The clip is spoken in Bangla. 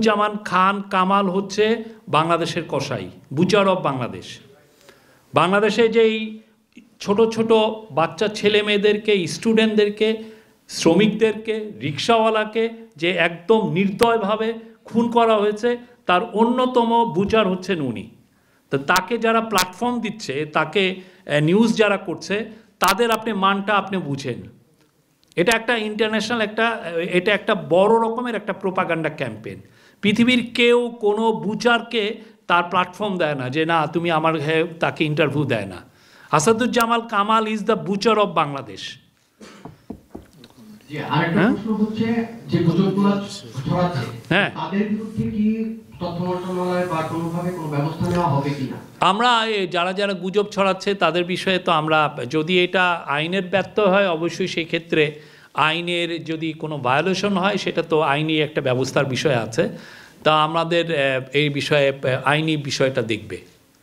আসাদুজ্জামান খান কামাল হচ্ছে বাংলাদেশের কসাই, বুচার অফ বাংলাদেশ। বাংলাদেশে যেই ছোট ছোট বাচ্চা ছেলে মেয়েদেরকে, স্টুডেন্টদেরকে, শ্রমিকদেরকে, রিক্সাওয়ালাকে যে একদম নির্দয়ভাবে খুন করা হয়েছে, তার অন্যতম বুচার হচ্ছেন উনি। তো তাকে যারা প্ল্যাটফর্ম দিচ্ছে, তাকে নিউজ যারা করছে, তাদের আপনি মানটা আপনি বুঝেন। এটা একটা ইন্টারন্যাশনাল এটা একটা বড় রকমের একটা প্রোপাগান্ডা ক্যাম্পেইন। পৃথিবীর কেউ কোনো বুচারকে তার প্ল্যাটফর্ম দেয় না, যে না তুমি আমার তাকে ইন্টারভিউ দেয় না। Asaduzzaman Kamal is the Butcher of Bangladesh. আমরা যারা যারা গুজব ছড়াচ্ছে তাদের বিষয়ে তো আমরা, যদি এটা আইনের ব্যর্থ হয় অবশ্যই সেই ক্ষেত্রে আইনের যদি কোনো ভায়োলেশন হয় সেটা তো আইনি একটা ব্যবস্থার বিষয় আছে, তা আমাদের এই বিষয়ে আইনি বিষয়টা দেখবে।